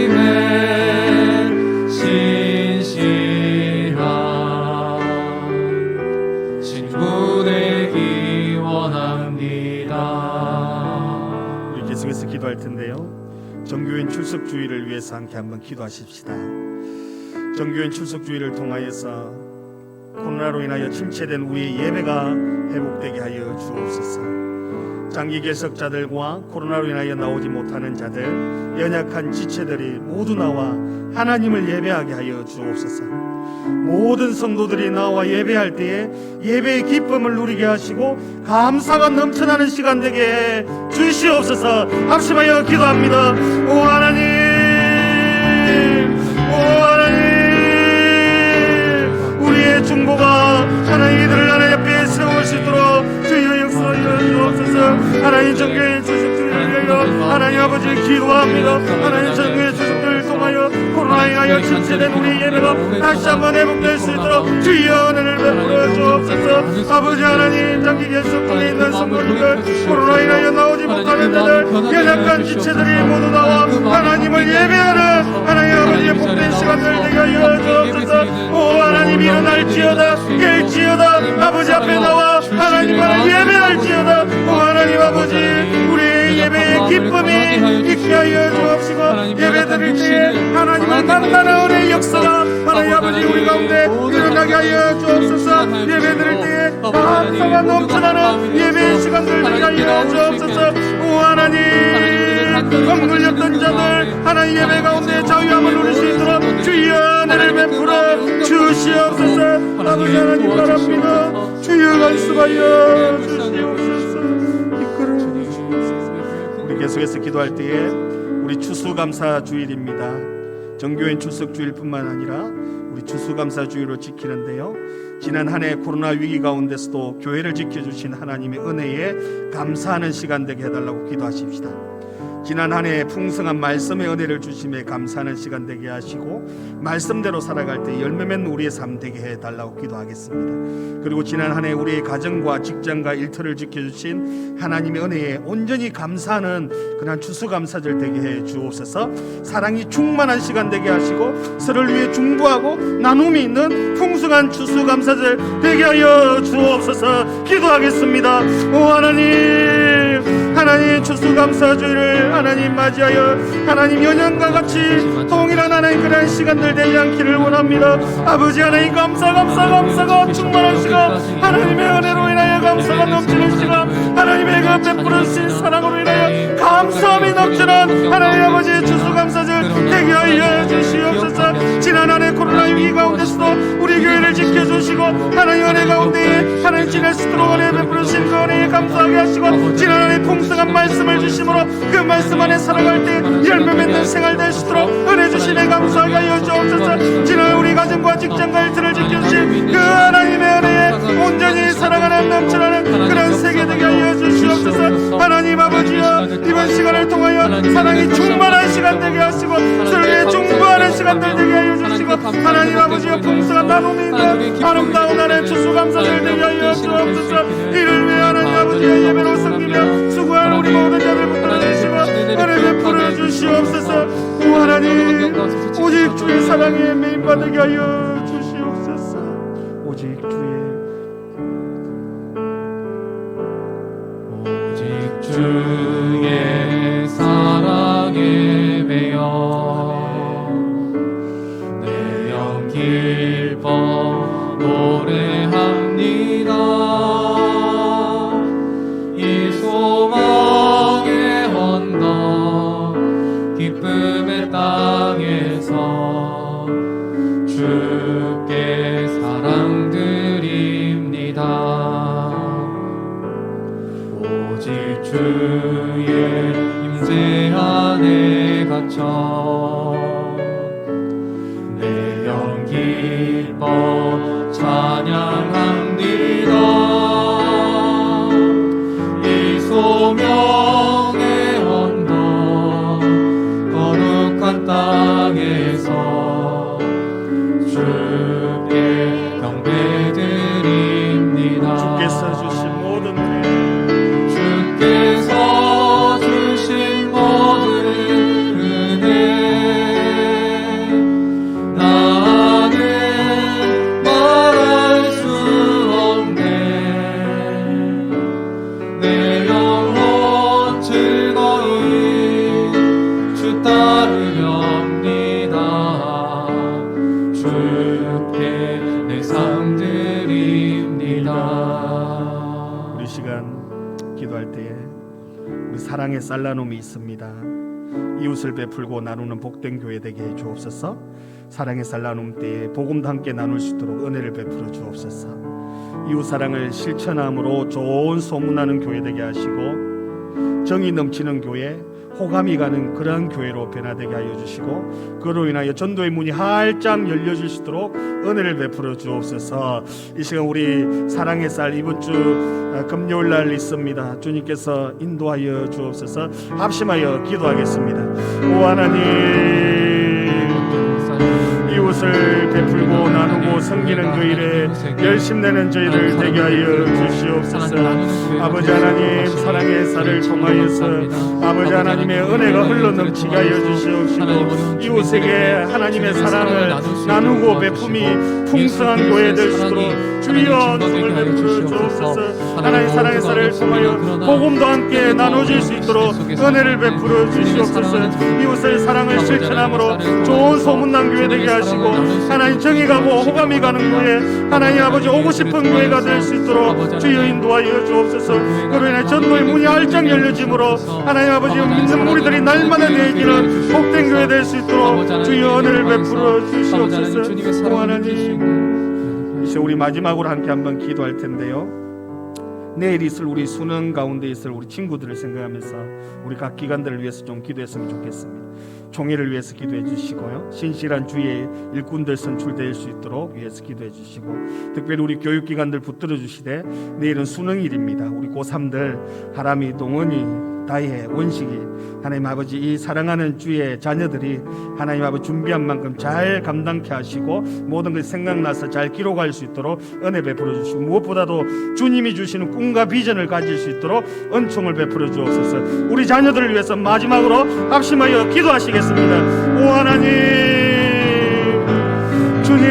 하나님의 신실한 친구 되기 원합니다. 우리 계속해서 기도할 텐데요. 정교인 출석 주일을 위해서 함께 한번 기도하십시다. 정교인 출석 주일을 통하여서 코로나로 인하여 침체된 우리의 예배가 회복되게 하여 주옵소서. 장기 결석자들과 코로나로 인하여 나오지 못하는 자들, 연약한 지체들이 모두 나와 하나님을 예배하게 하여 주옵소서. 모든 성도들이 나와 예배할 때에 예배의 기쁨을 누리게 하시고 감사가 넘쳐나는 시간 되게 해 주시옵소서. 합심하여 기도합니다. 오 하나님, 오 하나님, 우리의 중보가 하나님 이들을 하나님 앞에 세울 수 있도록 주여 역사하여 주옵소서. 하나님 정교의 주식들을 위하여 하나님 아버지 기도합니다. 하나님 정교의 주식들을 통하여 코로나에 인하여 침체된 우리 예배가 다시 한번 회복될 수 있도록 주여 은혜를 베풀어 주옵소서. 아버지 하나님 장기 결석 중에 있는 성도님들, 코로나에 인하여 나오지 못하는 자들, 연약한 지체들이 모두 나와 하나님을 예배하는 하나님 아버지의 복된 시간들 되게 하여 주옵소서. 오 하나님 일어날지어다 깰지어다 아버지 앞에 나와 하나님만을 예배할지어다. 오 하나님 아버지 우리의 예배의 기쁨이 있게 하여 주옵시고 예배드릴 때에 하나님을 만나는 은혜의 역사가 하나님 아버지 우리 가운데 일어나게 하여 주옵소서. 예배드릴 때에 감사가 넘쳐나는 예배의 시간들 되게 하여 주옵소서. 오 하나님 억눌렸던 자들 하나님 예배 가운데 자유함을 누릴 수 있도록 주여 은혜를 베풀어 주시옵소서. 아버지 하나님 바랍니다. 주여 간수하여 주시옵소서. 이끌어 주시옵소서. 우리 계속해서 기도할 때에 우리 추수감사 주일입니다. 정교인 출석 주일뿐만 아니라 우리 추수감사 주일로 지키는데요. 지난 한 해 코로나 위기 가운데서도 교회를 지켜주신 하나님의 은혜에 감사하는 시간 되게 해달라고 기도하십시다. 지난 한 해 풍성한 말씀의 은혜를 주심에 감사하는 시간 되게 하시고 말씀대로 살아갈 때 열매 맺는 우리의 삶 되게 해달라고 기도하겠습니다. 그리고 지난 한 해 우리의 가정과 직장과 일터를 지켜주신 하나님의 은혜에 온전히 감사하는 그런 추수감사절 되게 해 주옵소서. 사랑이 충만한 시간 되게 하시고 서로를 위해 중보하고 나눔이 있는 풍성한 추수감사절 되게 하여 주옵소서. 기도하겠습니다. 오 하나님 추수감사주일을 하나님 맞이하여 하나님 연연과 같이 동일한 하나님 그런 시간들 되지 않기를 원합니다. 아버지 하나님 감사가 충만한 시간, 하나님의 은혜로 인하여 감사가 넘치는 시간, 하나님의 그 베풀으신 사랑으로 인하여 감사함이 넘치는 하나님 아버지의 추수감사절 되게 하여 주시옵소서. 지난 한 해 코로나 위기 가운데서도 우리 교회를 지켜주시고 하나님 은혜 가운데 하나님 지낼 수 있도록 은혜 베풀으신 그 은혜에 감사하게 하시고 지난 한 해 풍성한 말씀을 주심으로 그 말씀 안에 살아갈 때 열매 맺는 생활 될 수 있도록 은혜 주심에 감사하게 하여 주옵소서. 지난 우리 가정과 직장과 일터를 지켜주신 그 하나님의 은혜에 온전히 살아가는 넘쳐나는 그런 세계 되게 하여 주시옵소서. 하나님 아버지여 이번 시간을 통하여 사랑이 충만한 시간 되게 하시고 서로에 중보하는 시간들 되게 하여 주시고 하나님 아버지여 풍성한 나눔이 있는 아름다운 하나님 추수감사를 되게 하여 주옵소서. 이를 위해 하나님 아버지여 예배로 섬기며 수고하는 우리 모든 자들 붙들어 주시고 은혜 베풀어 주시옵소서. 오 하나님, 오직 주의 사랑에 메인받게 하여 주시옵소서. 오직 주의 사랑에 매여 내 영 기뻐 노래합니다. 이 소망의 언덕 기쁨의 땅에서 주께 사랑드립니다. 오직 주의 임재 안에 갇혀 내 영 기뻐 찬양합니다. 이 소명의 언덕 거룩한 땅에서 주께 경배드립니다. 주께서 주신 모든 주께서 주신 모든 은혜 나는 말할 수 없네. 내 영혼 즐거이 주 따르렵니다. 주께 내 삶 드립니다. 우리 시간 기도할 때에 우리 사랑의 쌀나눔이 있습니다. 이웃을 베풀고 나누는 복된 교회 되게 해 주옵소서. 사랑의 쌀나눔 때에 복음도 함께 나눌 수 있도록 은혜를 베풀어 주옵소서. 이웃 사랑을 실천함으로 좋은 소문나는 교회 되게 하시고 정이 넘치는 교회, 호감이 가는 그러한 교회로 변화되게 하여 주시고 그로 인하여 전도의 문이 활짝 열려질 수 있도록 은혜를 베풀어 주옵소서. 이 시간 우리 사랑의 쌀 이번 주 금요일 날 있습니다. 주님께서 인도하여 주옵소서. 합심하여 기도하겠습니다. 오 하나님, 이웃을 베풀고 나누고 섬기는 그 일에 열심내는 저희를 되게 하여 주시옵소서. 아버지 하나님, 사랑의 쌀을 통하여서 아버지 하나님의 은혜가 흘러넘치게 하여 주시옵시고 이웃에게 하나님의 사랑을 나누고 베품이 풍성한 교회 될 수 있도록 주여 은혜를 베풀어 주옵소서. 하나님 사랑의 쌀을 통하여 복음도 함께 나눠질 수 있도록 은혜를 베풀어 주시옵소서. 이웃의 사랑을 실천함으로 좋은 소문난 교회 되게 하시고 하나님 정이 가고 호감이 가는 교회, 하나님 아버지 오고 싶은 교회가 될 수 있도록 주여 인도하여 주옵소서. 그로 인해 전도의 문이 활짝 열려짐으로 하나님 아버지 믿는 무리들이 날마다 내기는 복된 교회 될 수 있도록 주여 은혜를 베풀어 주시옵소서. 오 하나님, 이제 우리 마지막으로 함께 한번 기도할 텐데요. 내일 있을 우리 수능 가운데 있을 우리 친구들을 생각하면서 우리 각 기관들을 위해서 좀 기도했으면 좋겠습니다. 총회를 위해서 기도해 주시고요, 신실한 주의 일꾼들 선출될 수 있도록 위해서 기도해 주시고, 특별히 우리 교육기관들 붙들어 주시되 내일은 수능일입니다. 우리 고3들 하람이, 동원이, 다혜, 원식이 하나님 아버지 이 사랑하는 주의 자녀들이 하나님 아버지 준비한 만큼 잘 감당케 하시고 모든 것이 생각나서 잘 기록할 수 있도록 은혜 베풀어 주시고 무엇보다도 주님이 주시는 꿈과 비전을 가질 수 있도록 은총을 베풀어 주옵소서. 우리 자녀들을 위해서 마지막으로 합심하여 기도하시겠습니다. 오 하나님, 주님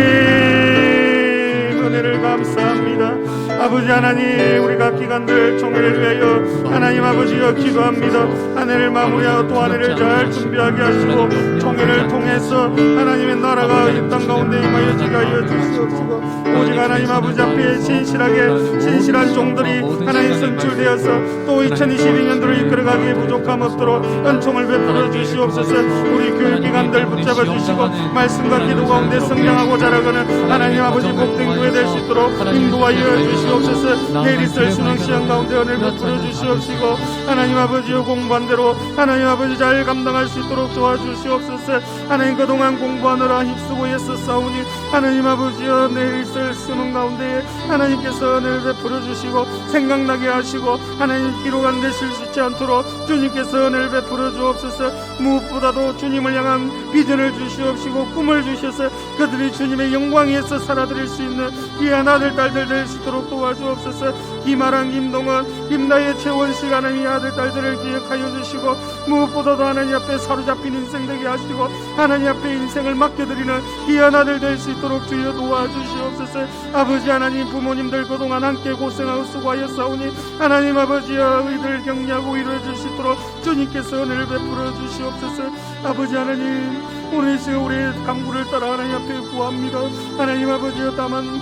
은혜를 감사합니다. 아버지 하나님, 우리가 기관들 총회를 위하여 하나님 아버지여 기도합니다. 한 해를 마무리하여 또 한 해를 잘 준비하게 하시고 총회를 통해서 하나님의 나라가 이 땅 가운데 임하여지게 하여 주시옵시고 오직 하나님 아버지 앞에 신실한 종들이 하나님 선출되어서 또 2022년도를 이끌어가기에 부족함 없도록 은총을 베풀어 주시옵소서. 우리 교육기관들 붙잡아 주시고 말씀과 기도 가운데 성장하고 자라가는 하나님 아버지 복된 교회 될 수 있도록 인도하여 주시옵소서. 내일 있을 수능 시험 가운데 은혜를 베풀어 주시옵시고 하나님 아버지여 공부한 대로 하나님 아버지 잘 감당할 수 있도록 도와주시옵소서. 하나님 그동안 공부하느라 힘쓰고 애썼사오니 하나님 아버지여 내일 있을 수능 가운데 하나님께서 은혜를 베풀어 주시고 생각나게 하시고 하나님 기록 안 되실 수 있지 않도록 주님께서 은혜를 베풀어 주옵소서. 무엇보다도 주님을 향한 비전을 주시옵시고 꿈을 주셔서 그들이 주님의 영광에서 살아드릴 수 있는 귀한 아들 딸들 될 수 있도록 도와주옵소서. 김아랑, 김동원, 김나의, 최원식 하나님 아들 딸들을 기억하여 주시고 무엇보다도 하나님 앞에 사로잡힌 인생 되게 하시고 하나님 앞에 인생을 맡겨드리는 귀한 아들 될 수 있도록 주여 도와주시옵소서. 아버지 하나님, 부모님들 그동안 함께 고생하고 수고하였사오니 하나님 아버지여 의들 격려하고 위로해 주시도록 주님께서 은혜를 베풀어 주시옵소서. 아버지 하나님, 오늘 이 시간 우리의 간구를 따라 하나님 앞에 구합니다. 하나님 아버지여, 다만